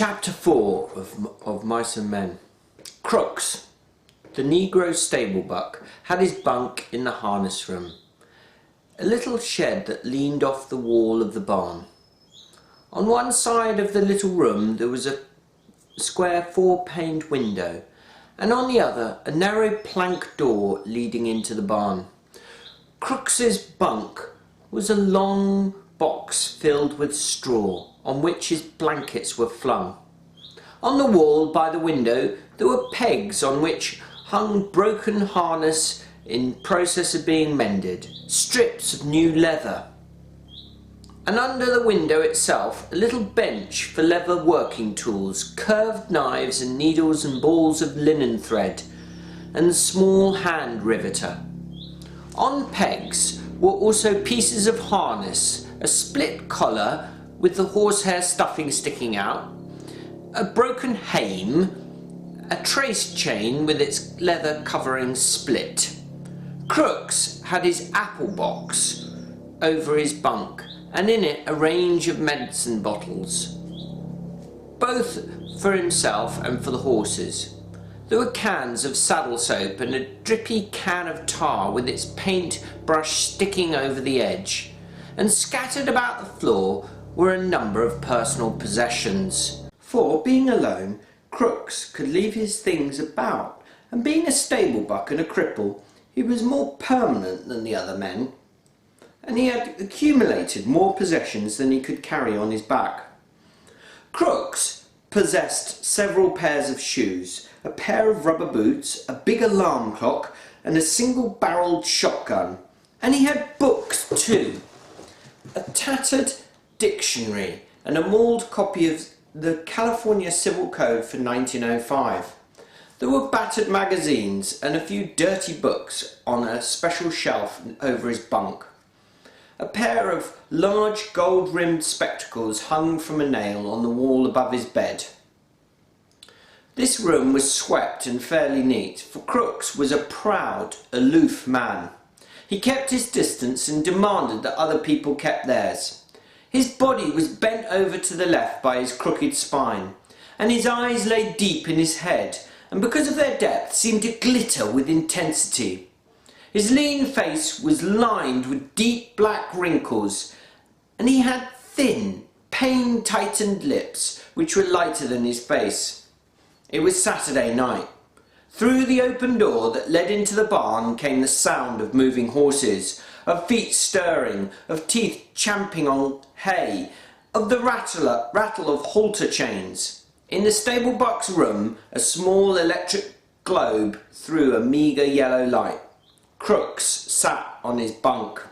Chapter 4 of Mice and Men. Crooks, the Negro stable buck, had his bunk in the harness room, a little shed that leaned off the wall of the barn. On one side of the little room there was a square 4-paned window, and on the other a narrow plank door leading into the barn. Crooks's bunk was a long box filled with straw, on which his blankets were flung. On the wall by the window there were pegs on which hung broken harness in process of being mended, strips of new leather, and under the window itself a little bench for leather working tools, curved knives and needles and balls of linen thread, and a small hand riveter. On pegs were also pieces of harness, a split collar with the horsehair stuffing sticking out, a broken hame, a trace chain with its leather covering split. Crooks had his apple box over his bunk, and in it a range of medicine bottles, both for himself and for the horses. There were cans of saddle soap and a drippy can of tar with its paint brush sticking over the edge, and scattered about the floor were a number of personal possessions. For, being alone, Crooks could leave his things about, and being a stable buck and a cripple, he was more permanent than the other men, and he had accumulated more possessions than he could carry on his back. Crooks possessed several pairs of shoes, a pair of rubber boots, a big alarm clock, and a single-barreled shotgun. And he had books too, a tattered dictionary and a mauled copy of the California Civil Code for 1905. There were battered magazines and a few dirty books on a special shelf over his bunk. A pair of large gold-rimmed spectacles hung from a nail on the wall above his bed. This room was swept and fairly neat, for Crooks was a proud, aloof man. He kept his distance and demanded that other people kept theirs. His body was bent over to the left by his crooked spine, and his eyes lay deep in his head, and because of their depth seemed to glitter with intensity. His lean face was lined with deep black wrinkles, and he had thin, pain-tightened lips which were lighter than his face. It was Saturday night. Through the open door that led into the barn came the sound of moving horses, of feet stirring, of teeth champing on hay, of the rattle of halter chains. In the stable buck's room a small electric globe threw a meagre yellow light. Crooks sat on his bunk.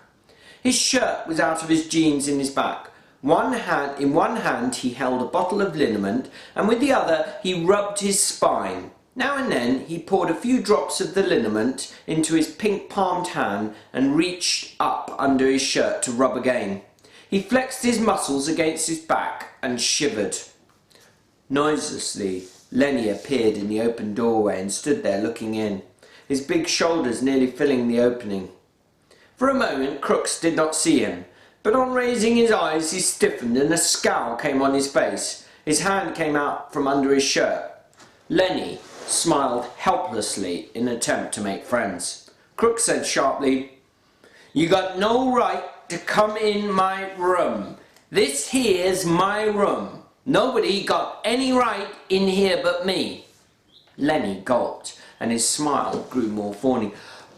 His shirt was out of his jeans in his back. In one hand he held a bottle of liniment, and with the other he rubbed his spine. Now and then he poured a few drops of the liniment into his pink-palmed hand and reached up under his shirt to rub again. He flexed his muscles against his back and shivered. Noiselessly, Lenny appeared in the open doorway and stood there looking in, his big shoulders nearly filling the opening. For a moment Crooks did not see him, but on raising his eyes he stiffened and a scowl came on his face. His hand came out from under his shirt. Lenny smiled helplessly in an attempt to make friends. Crooks said sharply, "You got no right to come in my room. This here's my room. Nobody got any right in here but me." Lenny gulped, and his smile grew more fawning.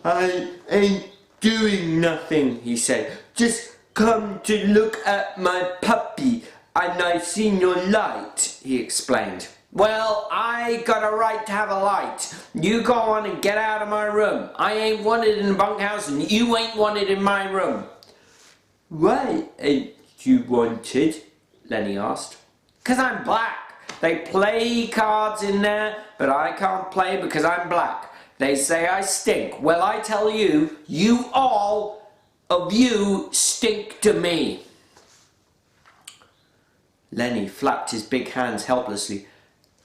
"I ain't doing nothing," he said. "Just come to look at my puppy, and I seen your light," he explained. "Well, I got a right to have a light. You go on and get out of my room. I ain't wanted in the bunkhouse and you ain't wanted in my room." "Why ain't you wanted?" Lenny asked. "'Cause I'm black. They play cards in there, but I can't play because I'm black. They say I stink. Well, I tell you, you all of you stink to me." Lenny flapped his big hands helplessly.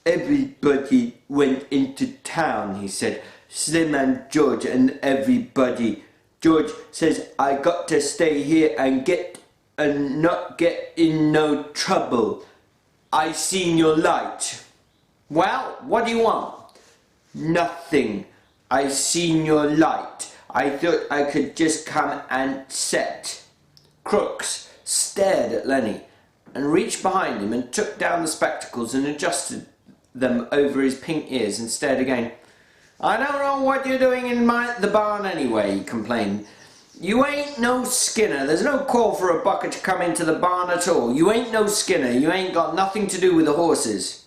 "Everybody went into town," he said. "Slim and George and everybody. George says I got to stay here and not get in no trouble. I seen your light. Well, what do you want? Nothing. I seen your light. I thought I could just come and set. Crooks stared at Lenny and reached behind him and took down the spectacles and adjusted them over his pink ears and stared again. I don't know what you're doing in the barn anyway, he complained. You ain't no Skinner. There's no call for a bucket to come into the barn at all. You ain't no Skinner. You ain't got nothing to do with the horses.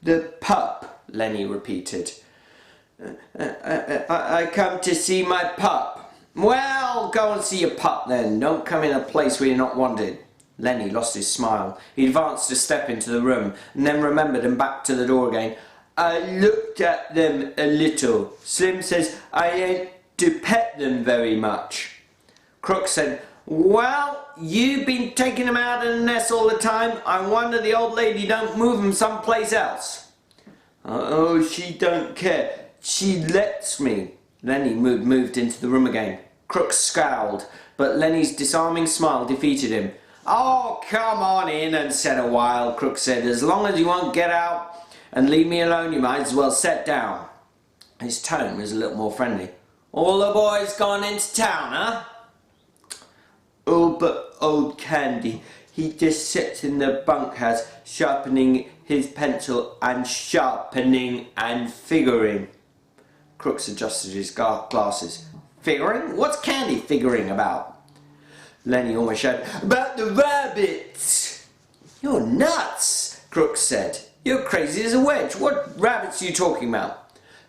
The pup, Lenny repeated. I come to see my pup. Well, go and see your pup then. Don't come in a place where you're not wanted. Lenny lost his smile. He advanced a step into the room and then remembered and backed to the door again. I looked at them a little. Slim says I ain't to pet them very much. Crook said, well, you've been taking them out of the nest all the time. I wonder the old lady don't move them someplace else. Oh, she don't care. She lets me. Lenny moved into the room again. Crook scowled, but Lenny's disarming smile defeated him. Oh, come on in and set a while, Crook said. As long as you won't get out and leave me alone, you might as well sit down. His tone was a little more friendly. All the boys gone into town, huh? Oh, but old Candy, he just sits in the bunkhouse sharpening his pencil and sharpening and figuring. Crooks adjusted his glasses. Figuring? What's Candy figuring about? Lenny almost shouted, about the rabbits. You're nuts, Crooks said. You're crazy as a wedge. What rabbits are you talking about?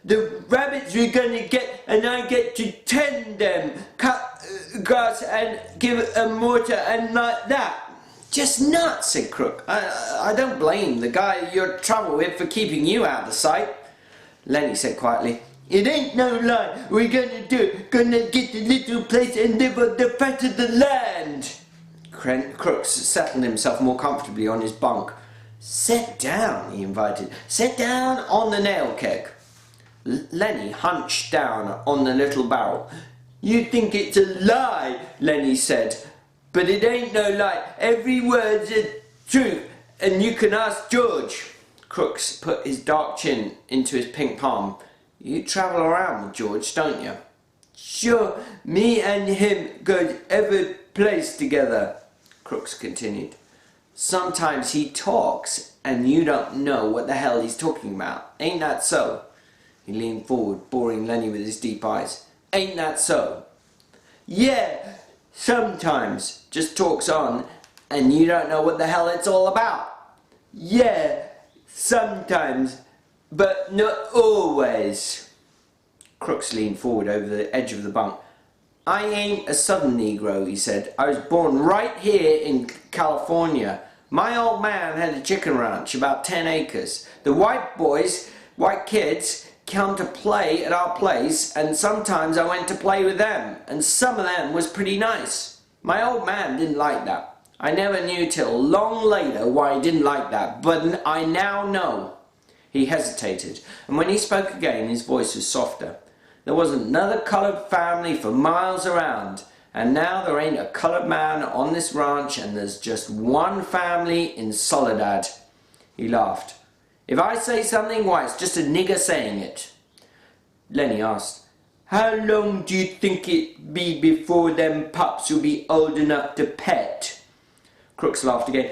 The rabbits we're going to get, and I get to tend them, cut grass and give them water and like that. Just nuts, said Crook. I don't blame the guy you're trouble with for keeping you out of sight. Lenny said quietly, it ain't no lie. We're gonna do it. Gonna get the little place and live on the fat of the land. Crooks settled himself more comfortably on his bunk. Sit down, he invited. Sit down on the nail keg. Lenny hunched down on the little barrel. You think it's a lie, Lenny said, but it ain't no lie. Every word's a truth, and you can ask George. Crooks put his dark chin into his pink palm. You travel around with George, don't you? Sure, me and him go every place together, Crooks continued. Sometimes he talks, and you don't know what the hell he's talking about. Ain't that so? He leaned forward, boring Lenny with his deep eyes. Ain't that so? Yeah, sometimes. Just talks on, and you don't know what the hell it's all about. Yeah, sometimes, but not always. Crooks leaned forward over the edge of the bunk. I ain't a southern Negro, he said. I was born right here in California. My old man had a chicken ranch, about 10 acres. The white kids, come to play at our place, and sometimes I went to play with them, and some of them was pretty nice. My old man didn't like that. I never knew till long later why he didn't like that, but I now know. He hesitated, and when he spoke again his voice was softer. There wasn't another coloured family for miles around, and now there ain't a coloured man on this ranch, and there's just one family in Soledad. He laughed. If I say something, why, it's just a nigger saying it. Lenny asked, how long do you think it be before them pups will be old enough to pet? Crooks laughed again.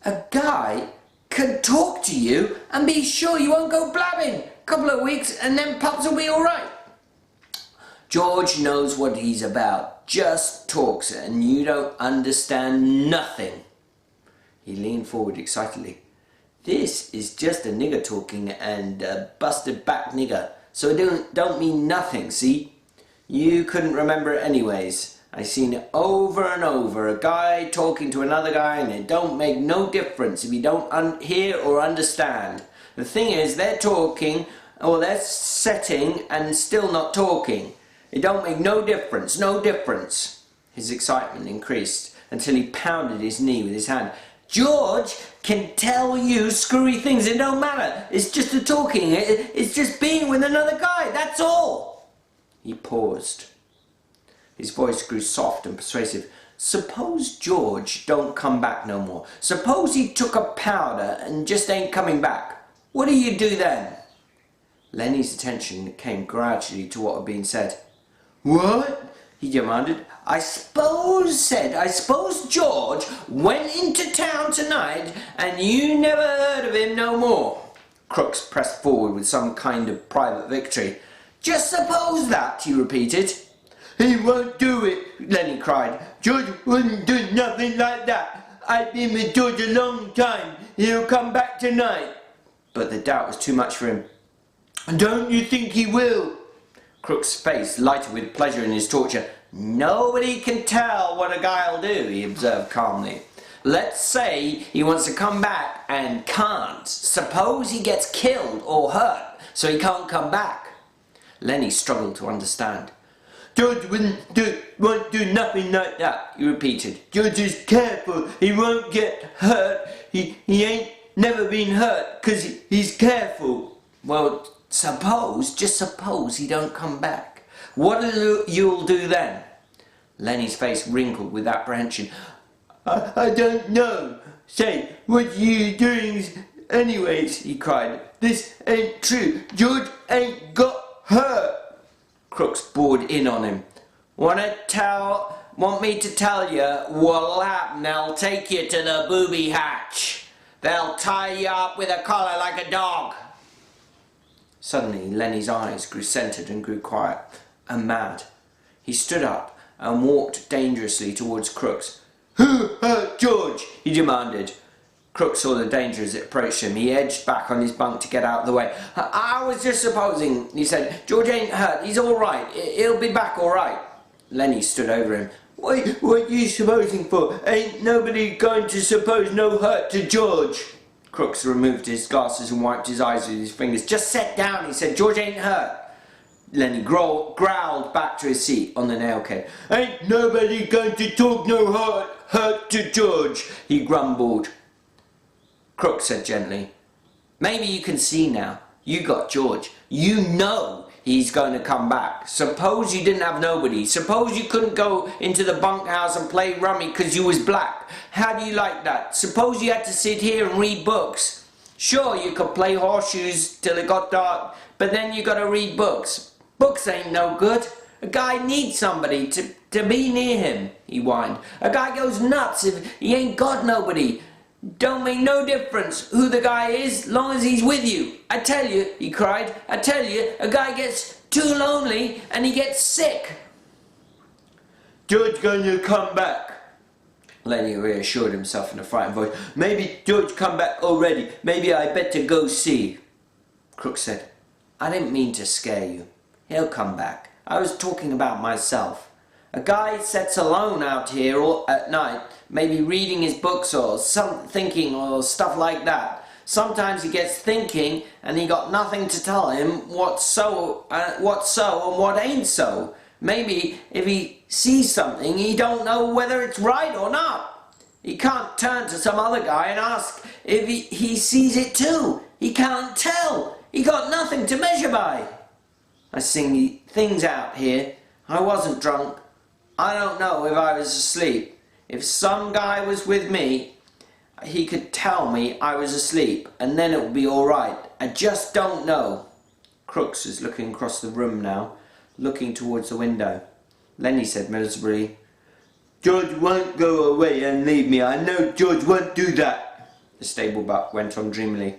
A guy can talk to you and be sure you won't go blabbing. Couple of weeks and then pups will be all right. George knows what he's about. Just talks and you don't understand nothing. He leaned forward excitedly. This is just a nigger talking, and a busted back nigger, so it don't mean nothing, see? You couldn't remember it anyways. I seen it over and over, a guy talking to another guy, and it don't make no difference if you don't hear or understand. The thing is, they're talking, or they're setting, and still not talking. It don't make no difference, no difference. His excitement increased until he pounded his knee with his hand. George can tell you screwy things, it don't matter. It's just a talking, it's just being with another guy, that's all. He paused. His voice grew soft and persuasive. Suppose George don't come back no more. Suppose he took a powder and just ain't coming back. What do you do then? Lenny's attention came gradually to what had been said. What? He demanded. I suppose George went into town tonight and you never heard of him no more. Crooks pressed forward with some kind of private victory. Just suppose that, he repeated. He won't do it, Lenny cried. George wouldn't do nothing like that. I've been with George a long time. He'll come back tonight. But the doubt was too much for him. Don't you think he will? Crook's face lighted with pleasure in his torture. Nobody can tell what a guy'll do, he observed calmly. Let's say he wants to come back and can't. Suppose he gets killed or hurt, so he can't come back. Lenny struggled to understand. George won't do nothing like that, he repeated. George is careful, he won't get hurt. He ain't never been hurt, 'cause he's careful. Well, just suppose he don't come back. What'll you'll do then? Lenny's face wrinkled with apprehension. I don't know. Say, what are you doing anyways? He cried. This ain't true. George ain't got hurt. Crooks bored in on him. Want me to tell you what'll happen? They'll take you to the booby hatch. They'll tie you up with a collar like a dog. Suddenly, Lenny's eyes grew centred and grew quiet and mad. He stood up and walked dangerously towards Crooks. Who hurt George? He demanded. Crooks saw the danger as it approached him. He edged back on his bunk to get out of the way. I was just supposing, he said. George ain't hurt. He's all right. He'll be back all right. Lenny stood over him. What you supposing for? Ain't nobody going to suppose no hurt to George. Crooks removed his glasses and wiped his eyes with his fingers. Just sit down, he said. George ain't hurt. Lenny growled back to his seat on the nail keg. Ain't nobody going to talk no hurt to George, he grumbled. Crooks said gently, maybe you can see now. You got George. You know he's going to come back. Suppose you didn't have nobody. Suppose you couldn't go into the bunkhouse and play rummy because you was black. How do you like that? Suppose you had to sit here and read books. Sure, you could play horseshoes till it got dark, but then you got to read books. Books ain't no good. A guy needs somebody to be near him, he whined. A guy goes nuts if he ain't got nobody. Don't make no difference who the guy is, long as he's with you. I tell you, he cried, I tell you, a guy gets too lonely and he gets sick. George going to come back, Lenny reassured himself in a frightened voice. Maybe George come back already. Maybe I better go see. Crooks said, I didn't mean to scare you. He'll come back. I was talking about myself. A guy sits alone out here all at night, maybe reading his books or thinking or stuff like that. Sometimes he gets thinking and he got nothing to tell him what's so and what ain't so. Maybe if he sees something he don't know whether it's right or not. He can't turn to some other guy and ask if he sees it too. He can't tell. He got nothing to measure by. I sing things out here. I wasn't drunk. I don't know if I was asleep. If some guy was with me, he could tell me I was asleep, and then it would be all right. I just don't know. Crooks was looking across the room now, looking towards the window. Lenny said miserably, George won't go away and leave me. I know George won't do that. The stable buck went on dreamily.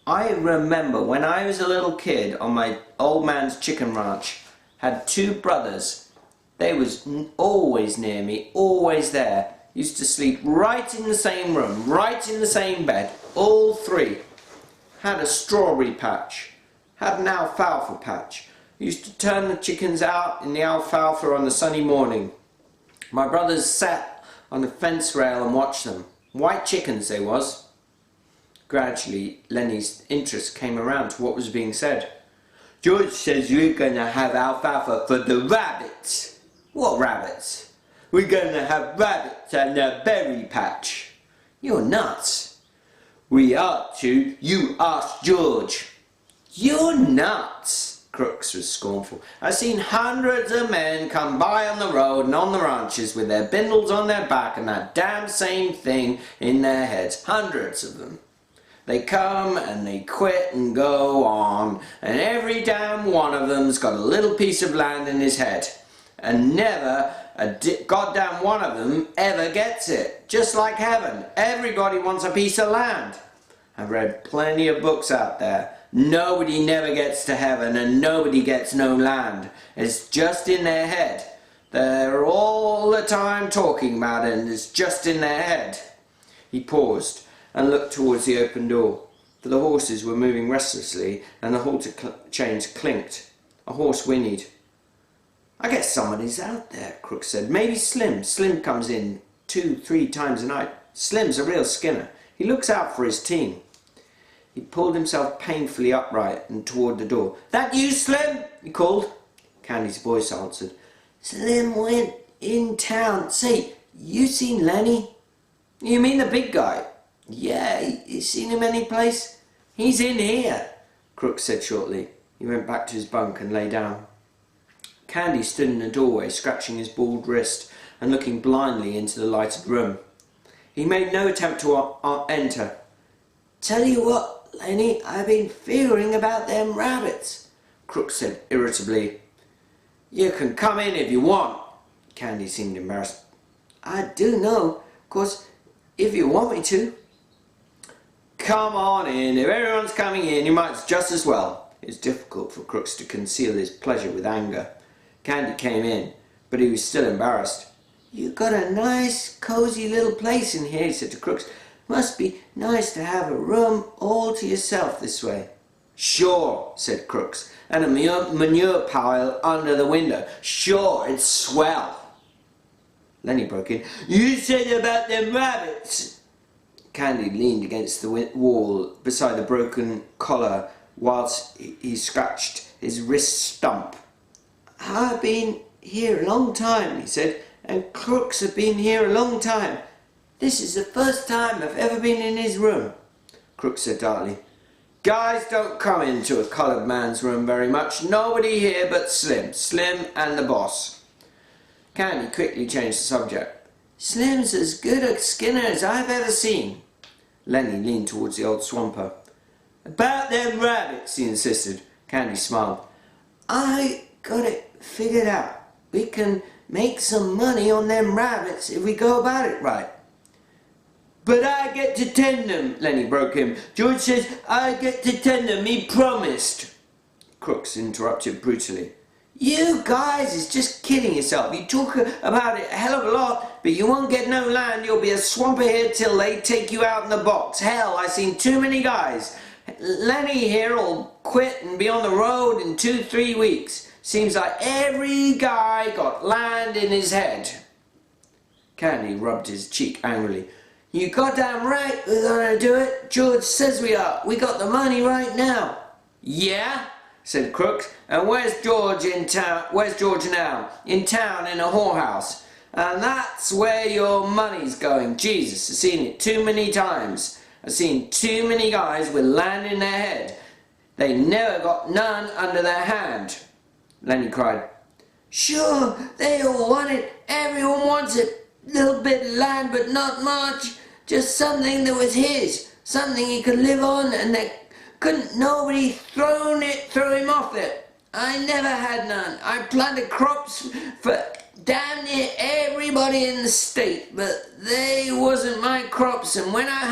I remember when I was a little kid on my old man's chicken ranch, had two brothers. They was always near me, always there. Used to sleep right in the same room, right in the same bed, all three. Had a strawberry patch, had an alfalfa patch. Used to turn the chickens out in the alfalfa on a sunny morning. My brothers sat on the fence rail and watched them. White chickens they was. Gradually, Lenny's interest came around to what was being said. George says we're going to have alfalfa for the rabbits. What rabbits? We're going to have rabbits and a berry patch. You're nuts. We are to. You ask George. You're nuts. Crooks was scornful. "I've seen hundreds of men come by on the road and on the ranches with their bindles on their back and that damn same thing in their heads. Hundreds of them. They come and they quit and go on, and every damn one of them's got a little piece of land in his head. And never goddamn one of them ever gets it. Just like heaven. Everybody wants a piece of land. I've read plenty of books out there. Nobody never gets to heaven and nobody gets no land. It's just in their head. They're all the time talking about it and it's just in their head." He paused and looked towards the open door, for the horses were moving restlessly and the halter chains clinked. A horse whinnied. "I guess somebody's out there," Crooks said. "Maybe Slim. Slim comes in 2-3 times a night. Slim's a real skinner. He looks out for his team." He pulled himself painfully upright and toward the door. "That you, Slim?" he called. Candy's voice answered. "Slim went in town. Say, you seen Lenny?" "You mean the big guy?" "Yeah, you seen him any place?" "He's in here," Crooks said shortly. He went back to his bunk and lay down. Candy stood in the doorway, scratching his bald wrist and looking blindly into the lighted room. He made no attempt to enter. "Tell you what, Lenny, I've been figuring about them rabbits," Crooks said irritably. "You can come in if you want." Candy seemed embarrassed. "I do know, of course, if you want me to." "Come on in. If everyone's coming in, you might just as well." It was difficult for Crooks to conceal his pleasure with anger. Candy came in, but he was still embarrassed. "You got a nice, cosy little place in here," he said to Crooks. "Must be nice to have a room all to yourself this way." "Sure," said Crooks, "and a manure pile under the window. Sure, it's swell." Lenny broke in. "You said about them rabbits." Candy leaned against the wall beside the broken collar whilst he scratched his wrist stump. "I've been here a long time," he said, "and Crooks have been here a long time. This is the first time I've ever been in his room." Crooks said darkly, "Guys don't come into a coloured man's room very much. Nobody here but Slim and the boss." Candy quickly changed the subject. "Slim's as good a skinner as I've ever seen." Lenny leaned towards the old swamper. "About them rabbits," he insisted. Candy smiled. "I got it figured out. We can make some money on them rabbits if we go about it right." "But I get to tend them," Lenny broke in. "George says I get to tend them. He promised." Crooks interrupted brutally. "You guys is just kidding yourself. You talk about it a hell of a lot, but you won't get no land. You'll be a swamper here till they take you out in the box. Hell, I've seen too many guys. Lenny here'll quit and be on the road in 2-3 weeks. Seems like every guy got land in his head." Candy rubbed his cheek angrily. "You goddamn right we're gonna do it. George says we are. We got the money right now." "Yeah?" said Crooks. "And where's George in town? Where's George now? In town in a whorehouse. And that's where your money's going. Jesus, I've seen it too many times. I've seen too many guys with land in their head. They never got none under their hand." Lenny cried. "Sure, they all want it. Everyone wants it. Little bit of land, but not much. Just something that was his. Something he could live on, and that couldn't nobody throw him off it. I never had none. I planted crops for damn near everybody in the state, but they wasn't my crops, and when I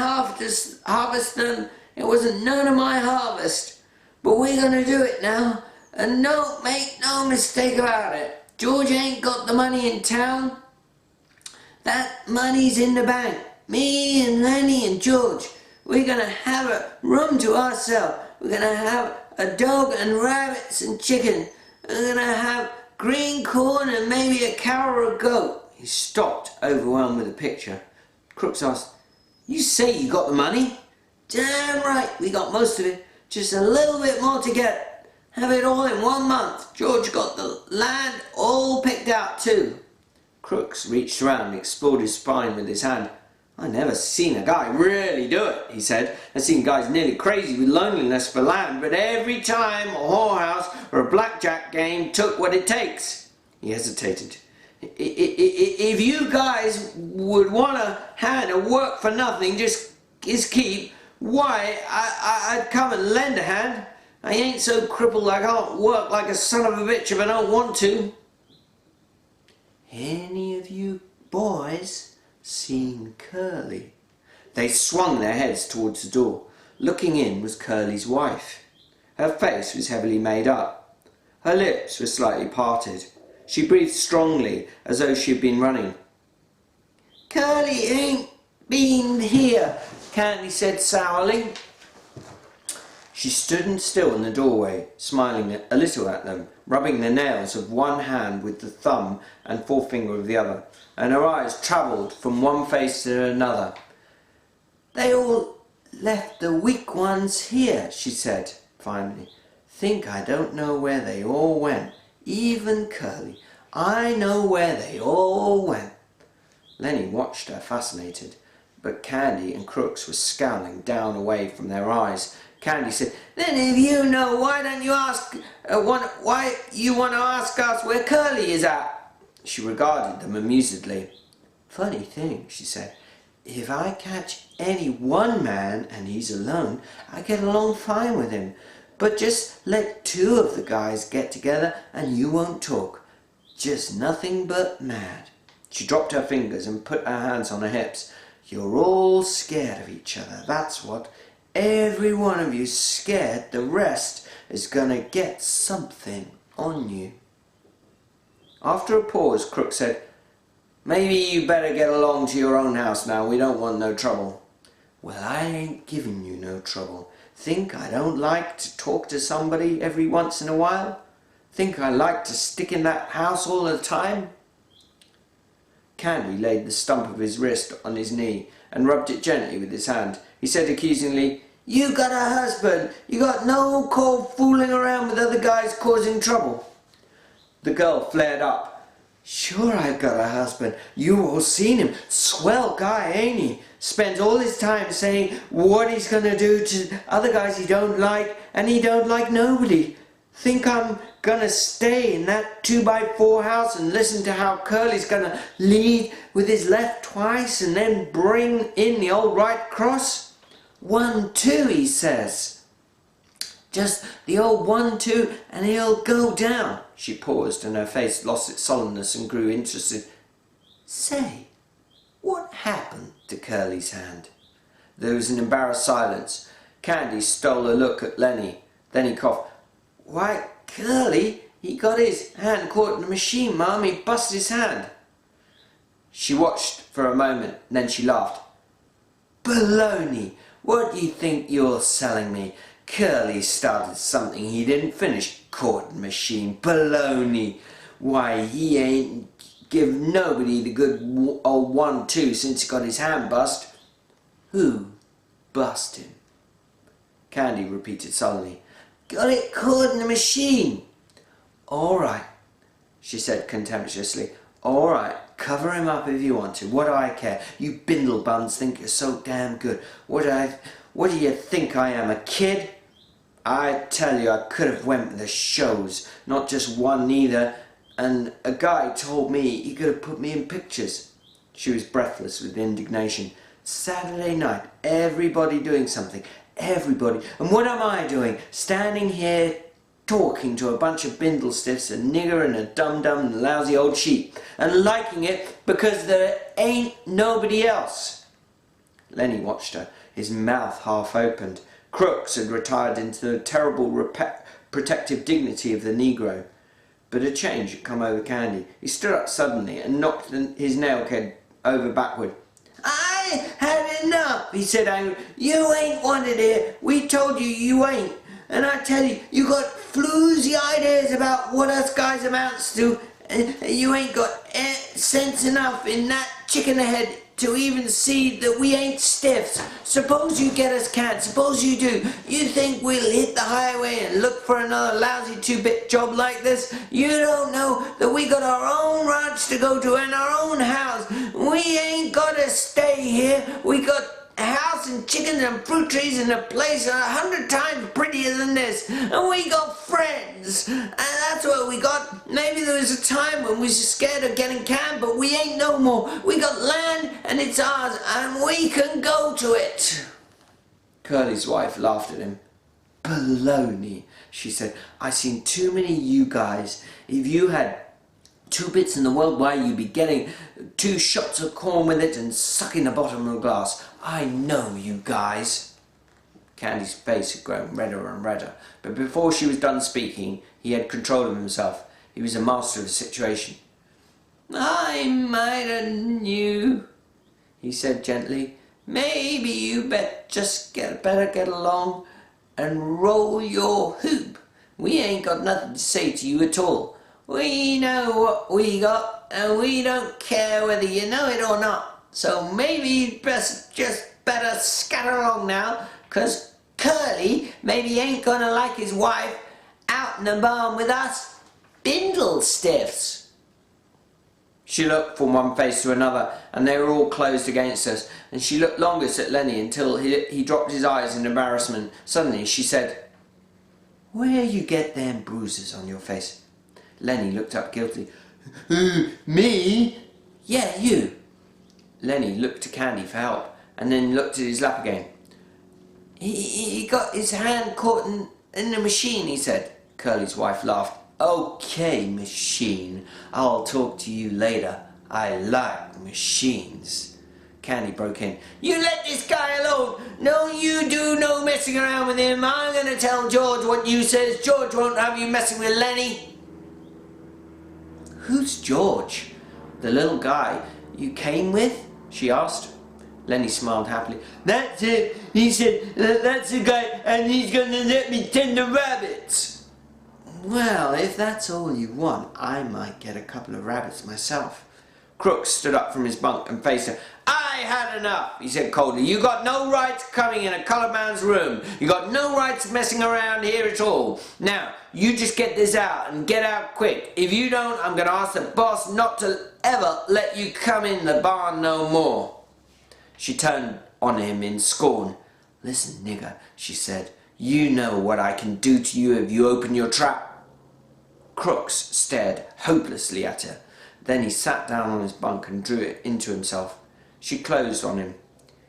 harvest them, it wasn't none of my harvest. But we're gonna do it now, and don't make no mistake about it. George ain't got the money in town. That money's in the bank. Me and Lenny and George, we're gonna have a room to ourselves. We're gonna have a dog and rabbits and chicken. We're gonna have green corn and maybe a cow or a goat." He stopped, overwhelmed with the picture. Crooks asked, "You say you got the money?" "Damn right, we got most of it. Just a little bit more to get. Have it all in 1 month. George got the land all picked out too." Crooks reached around and explored his spine with his hand. "I never seen a guy really do it," he said. "I've seen guys nearly crazy with loneliness for land, but every time a whorehouse or a blackjack game took what it takes." He hesitated. "If you guys would want a hand to work for nothing, just his keep, why, I'd come and lend a hand. I ain't so crippled I can't work like a son of a bitch if I don't want to." "Any of you boys seen Curly?" They swung their heads towards the door. Looking in was Curly's wife. Her face was heavily made up. Her lips were slightly parted. She breathed strongly, as though she had been running. "Curly ain't been here," Candy said sourly. She stood still in the doorway, smiling a little at them, rubbing the nails of one hand with the thumb and forefinger of the other, and her eyes travelled from one face to another. "They all left the weak ones here," she said finally. "Think I don't know where they all went. Even Curly. I know where they all went." Lenny watched her, fascinated, but Candy and Crooks were scowling down away from their eyes. Candy said, "Then if you know, why don't you ask, why you want to ask us where Curly is at?" She regarded them amusedly. "Funny thing," she said, "if I catch any one man and he's alone, I get along fine with him. But just let two of the guys get together and you won't talk. Just nothing but mad." She dropped her fingers and put her hands on her hips. "You're all scared of each other, that's what. Every one of you scared the rest is gonna get something on you." After a pause, Crook said, "Maybe you better get along to your own house now. We don't want no trouble." "Well, I ain't giving you no trouble. Think I don't like to talk to somebody every once in a while? Think I like to stick in that house all the time?" Candy laid the stump of his wrist on his knee and rubbed it gently with his hand. He said accusingly, "You got a husband. You got no call fooling around with other guys causing trouble." The girl flared up. "Sure I got a husband. You all seen him. Swell guy, ain't he? Spends all his time saying what he's gonna do to other guys he don't like, and he don't like nobody. Think I'm gonna stay in that 2x4 house and listen to how Curly's gonna lead with his left twice and then bring in the old right cross? 1-2, he says. Just the old 1-2 and he'll go down." She paused and her face lost its solemnness and grew interested. "Say, what happened to Curly's hand?" There was an embarrassed silence. Candy stole a look at Lenny. Then he coughed. "Why, Curly, he got his hand caught in the machine, Mum. He busted his hand." She watched for a moment, then she laughed. "Baloney! What do you think you're selling me? Curly started something he didn't finish. Caught in the machine. Baloney! Why, he ain't give nobody the good old 1-2 since he got his hand bust." "Who bust him?" Candy repeated sullenly. "Got it caught in the machine." "All right," she said contemptuously. "All right, cover him up if you want to. What do I care? You bindlebuns think you're so damn good. What do you think I am, a kid? I tell you, I could have went with the shows, not just one neither, and a guy told me he could have put me in pictures." She was breathless with indignation. "Saturday night, everybody doing something. Everybody. And what am I doing? Standing here talking to a bunch of bindlestiffs, a nigger and a dum-dum and a lousy old sheep, and liking it because there ain't nobody else." Lenny watched her, his mouth half opened. Crooks had retired into the terrible protective dignity of the Negro. But a change had come over Candy. He stood up suddenly and knocked his nail keg over backward. "I had enough," he said angrily. "You ain't wanted here. We told you you ain't. And I tell you, you got floozy ideas about what us guys amounts to. And you ain't got sense enough in that chicken head to even see that we ain't stiffs. Suppose you get us canned, suppose you do. You think we'll hit the highway and look for another lousy 2-bit job like this? You don't know that we got our own ranch to go to and our own house. We ain't gotta stay here. We got a house and chickens and fruit trees and a place 100 times prettier than this, and we got friends, and that's what we got. Maybe there was a time when we was scared of getting canned, but we ain't no more. We got land and it's ours, and we can go to it. Curly's wife laughed at him. Baloney, she said. I seen too many of you guys. If you had 2 bits in the world, why you'd be getting 2 shots of corn with it and sucking the bottom of the glass. I know you guys. Candy's face had grown redder and redder, but before she was done speaking, he had control of himself. He was a master of the situation. I might have knew, he said gently. Maybe you better get along and roll your hoop. We ain't got nothing to say to you at all. We know what we got, and we don't care whether you know it or not. So maybe you'd just better scatter along now, 'cause Curly maybe ain't gonna like his wife out in the barn with us bindle stiffs. She looked from one face to another, and they were all closed against us, and she looked longest at Lenny until he dropped his eyes in embarrassment. Suddenly she said, "Where you get them bruises on your face?" Lenny looked up guiltily. Me? Yeah, you. Lenny looked to Candy for help, and then looked at his lap again. He got his hand caught in the machine, he said. Curly's wife laughed. Okay, machine. I'll talk to you later. I like machines. Candy broke in. You let this guy alone. No, you do no messing around with him. I'm going to tell George what you says. George won't have you messing with Lenny. Who's George? The little guy you came with? She asked. Lenny smiled happily. That's it. He said, that's the guy, and he's going to let me tend the rabbits. Well, if that's all you want, I might get a couple of rabbits myself. Crooks stood up from his bunk and faced her. I had enough, he said coldly. You got no rights coming in a coloured man's room. You got no rights messing around here at all. Now, you just get this out and get out quick. If you don't, I'm going to ask the boss not to ever let you come in the barn no more. She turned on him in scorn. Listen, nigger, she said. You know what I can do to you if you open your trap. Crooks stared hopelessly at her. Then he sat down on his bunk and drew it into himself. She closed on him.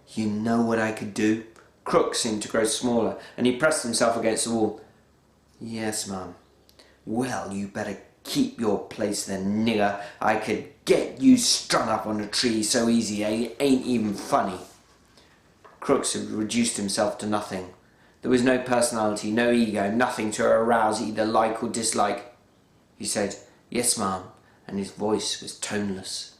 You know what I could do? Crooks seemed to grow smaller, and he pressed himself against the wall. Yes, ma'am. Well, you better keep your place then, nigger. I could get you strung up on a tree so easy it ain't even funny. Crooks had reduced himself to nothing. There was no personality, no ego, nothing to arouse either like or dislike. He said, yes, ma'am, and his voice was toneless.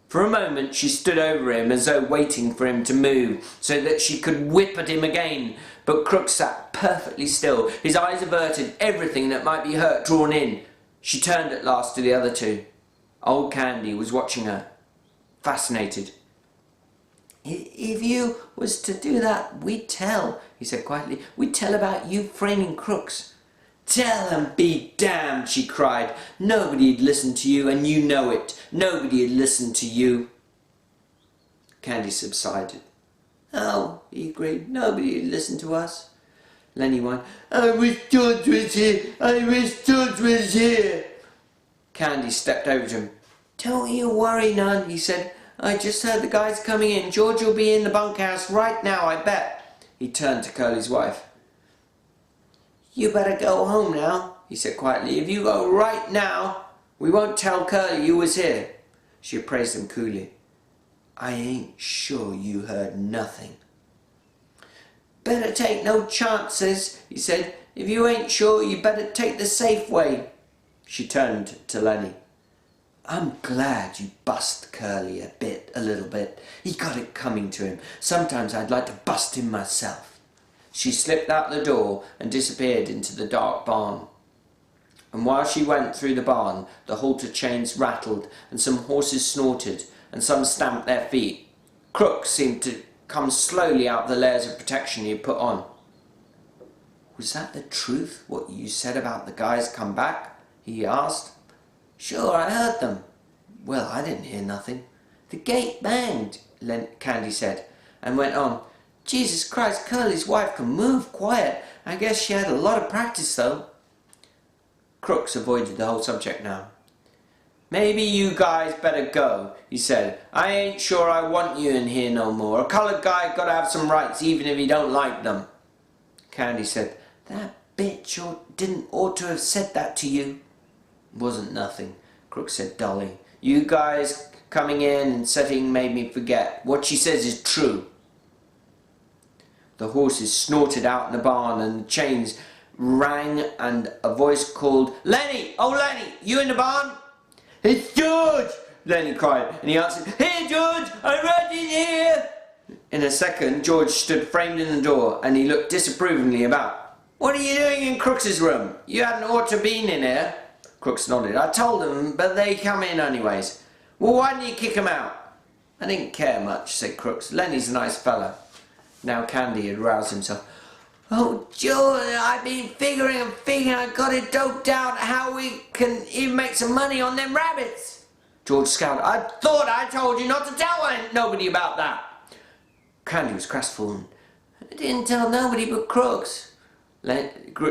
For a moment she stood over him as though waiting for him to move so that she could whip at him again, but Crooks sat perfectly still, his eyes averted, everything that might be hurt drawn in. She turned at last to the other two. Old Candy was watching her, fascinated. If you was to do that, we'd tell, he said quietly. We'd tell about you framing Crooks. Tell and be damned, she cried. Nobody'd listen to you, and you know it. Nobody'd listen to you. Candy subsided. Oh, he agreed. Nobody'd listen to us. Lenny whined. I wish George was here. I wish George was here. Candy stepped over to him. Don't you worry none, he said. I just heard the guys coming in. George will be in the bunkhouse right now, I bet. He turned to Curly's wife. You better go home now, he said quietly. If you go right now, we won't tell Curly you was here. She appraised him coolly. I ain't sure you heard nothing. Better take no chances, he said. If you ain't sure, you better take the safe way. She turned to Lenny. I'm glad you bust Curly a little bit. He got it coming to him. Sometimes I'd like to bust him myself. She slipped out the door and disappeared into the dark barn. And while she went through the barn, the halter chains rattled, and some horses snorted, and some stamped their feet. Crooks seemed to come slowly out of the layers of protection he had put on. "Was that the truth, what you said about the guys come back?" he asked. "Sure, I heard them." "Well, I didn't hear nothing." "The gate banged," Candy said, and went on. "Jesus Christ, Curly's wife can move quiet. I guess she had a lot of practice though." Crooks avoided the whole subject now. "Maybe you guys better go," he said. "I ain't sure I want you in here no more. A coloured guy got to have some rights even if he don't like them." Candy said, "That bitch didn't ought to have said that to you." "Wasn't nothing," Crooks said dully. "You guys coming in and setting made me forget. What she says is true." The horses snorted out in the barn and the chains rang and a voice called, "Lenny! Oh Lenny! You in the barn?" "It's George!" Lenny cried, and he answered, "Here George! I'm right in here!" In a second George stood framed in the door and he looked disapprovingly about. "What are you doing in Crooks's room? You hadn't ought to been in here." Crooks nodded. "I told them, but they come in anyways." "Well, why didn't you kick them out?" "I didn't care much," said Crooks. "Lenny's a nice fella." Now Candy had roused himself. "Oh, George, I've been figuring I got it doped out how we can even make some money on them rabbits." George scowled. "I thought I told you not to tell nobody about that." Candy was crestfallen. "I didn't tell nobody but Crooks."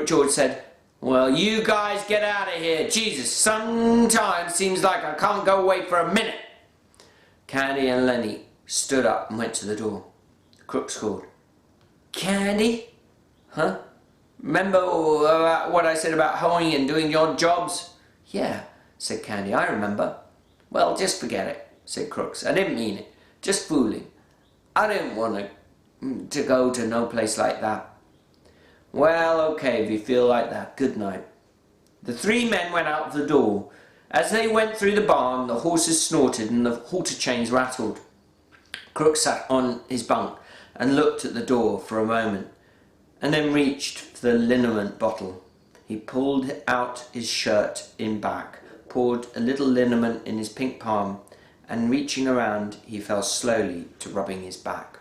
George said, "Well, you guys get out of here. Jesus, sometimes seems like I can't go away for a minute." Candy and Lenny stood up and went to the door. Crooks called, "Candy? Huh? Remember what I said about hoeing and doing the odd jobs?" "Yeah," said Candy, "I remember." "Well, just forget it," said Crooks. "I didn't mean it. Just fooling. I didn't want to go to no place like that." "Well, okay, if you feel like that. Good night." The three men went out of the door. As they went through the barn, the horses snorted and the halter chains rattled. Crooks sat on his bunk and looked at the door for a moment, and then reached for the liniment bottle. He pulled out his shirt in back, poured a little liniment in his pink palm, and reaching around, he fell slowly to rubbing his back.